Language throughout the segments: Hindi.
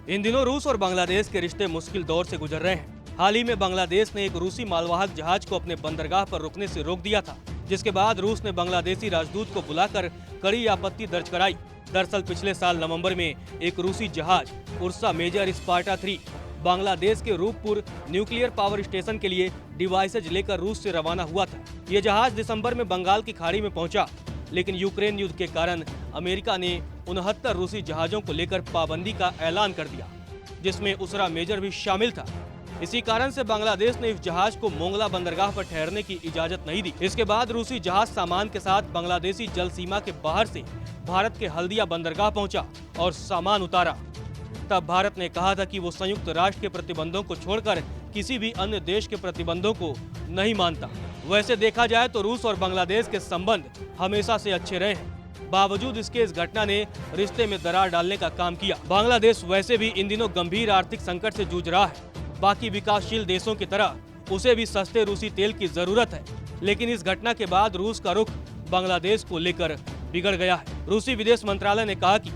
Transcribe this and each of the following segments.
इन दिनों रूस और बांग्लादेश के रिश्ते मुश्किल दौर से गुजर रहे हैं। हाल ही में बांग्लादेश ने एक रूसी मालवाहक जहाज को अपने बंदरगाह पर रुकने से रोक दिया था, जिसके बाद रूस ने बांग्लादेशी राजदूत को बुलाकर कड़ी आपत्ति दर्ज कराई। दरअसल पिछले साल नवंबर में एक रूसी जहाज उर्सा मेजर स्पार्टा 3 बांग्लादेश के रूपपुर न्यूक्लियर पावर स्टेशन के लिए डिवाइसेज लेकर रूस से रवाना हुआ था। ये जहाज दिसंबर में बंगाल की खाड़ी में पहुंचा, लेकिन यूक्रेन युद्ध के कारण अमेरिका ने 69 रूसी जहाजों को लेकर पाबंदी का ऐलान कर दिया, जिसमें उसरा मेजर भी शामिल था। इसी कारण से बांग्लादेश ने इस जहाज को मोंगला बंदरगाह पर ठहरने की इजाजत नहीं दी। इसके बाद रूसी जहाज सामान के साथ बांग्लादेशी जल सीमा के बाहर से भारत के हल्दिया बंदरगाह पहुंचा और सामान उतारा। तब भारत ने कहा था कि वो संयुक्त राष्ट्र के प्रतिबंधों को छोड़कर किसी भी अन्य देश के प्रतिबंधों को नहीं मानता। वैसे देखा जाए तो रूस और बांग्लादेश के संबंध हमेशा से अच्छे रहे हैं। बावजूद इसके इस घटना ने रिश्ते में दरार डालने का काम किया। बांग्लादेश वैसे भी इन दिनों गंभीर आर्थिक संकट से जूझ रहा है। बाकी विकासशील देशों की तरह उसे भी सस्ते रूसी तेल की जरूरत है, लेकिन इस घटना के बाद रूस का रुख बांग्लादेश को लेकर बिगड़ गया है। रूसी विदेश मंत्रालय ने कहा कि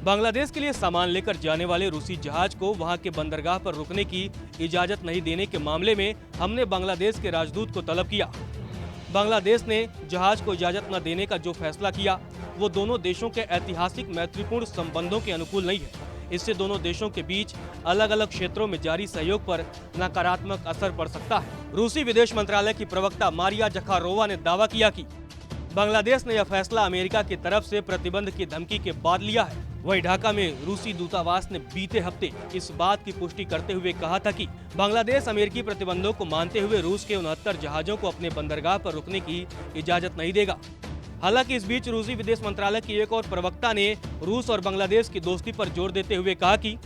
बांग्लादेश के लिए सामान लेकर जाने वाले रूसी जहाज को वहां के बंदरगाह पर रुकने की इजाजत नहीं देने के मामले में हमने बांग्लादेश के राजदूत को तलब किया। बांग्लादेश ने जहाज को इजाजत न देने का जो फैसला किया वो दोनों देशों के ऐतिहासिक मैत्रीपूर्ण संबंधों के अनुकूल नहीं है। इससे दोनों देशों के बीच अलग अलग क्षेत्रों में जारी सहयोग पर नकारात्मक असर पड़ सकता है। रूसी विदेश मंत्रालय की प्रवक्ता मारिया जखारोवा ने दावा किया कि बांग्लादेश ने यह फैसला अमेरिका की तरफ से प्रतिबंध की धमकी के बाद लिया है। वहीं ढाका में रूसी दूतावास ने बीते हफ्ते इस बात की पुष्टि करते हुए कहा था कि बांग्लादेश अमेरिकी प्रतिबंधों को मानते हुए रूस के 69 जहाजों को अपने बंदरगाह पर रुकने की इजाजत नहीं देगा। हालांकि इस बीच रूसी विदेश मंत्रालय की एक और प्रवक्ता ने रूस और बांग्लादेश की दोस्ती पर जोर देते हुए कहा कि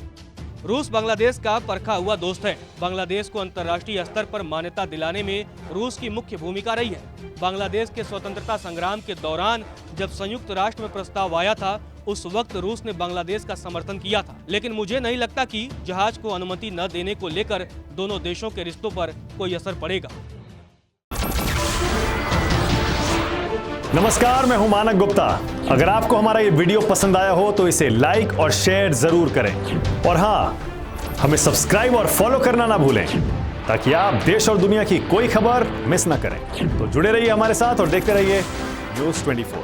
रूस बांग्लादेश का परखा हुआ दोस्त है। बांग्लादेश को अंतर्राष्ट्रीय स्तर पर मान्यता दिलाने में रूस की मुख्य भूमिका रही है। बांग्लादेश के स्वतंत्रता संग्राम के दौरान जब संयुक्त राष्ट्र में प्रस्ताव आया था, उस वक्त रूस ने बांग्लादेश का समर्थन किया था। लेकिन मुझे नहीं लगता कि जहाज को अनुमति न देने को लेकर दोनों देशों के रिश्तों पर कोई असर पड़ेगा। नमस्कार, मैं हूं मानक गुप्ता। अगर आपको हमारा ये वीडियो पसंद आया हो तो इसे लाइक और शेयर जरूर करें, और हाँ, हमें सब्सक्राइब और फॉलो करना ना भूलें ताकि आप देश और दुनिया की कोई खबर मिस ना करें। तो जुड़े रहिए हमारे साथ और देखते रहिए न्यूज़ 24।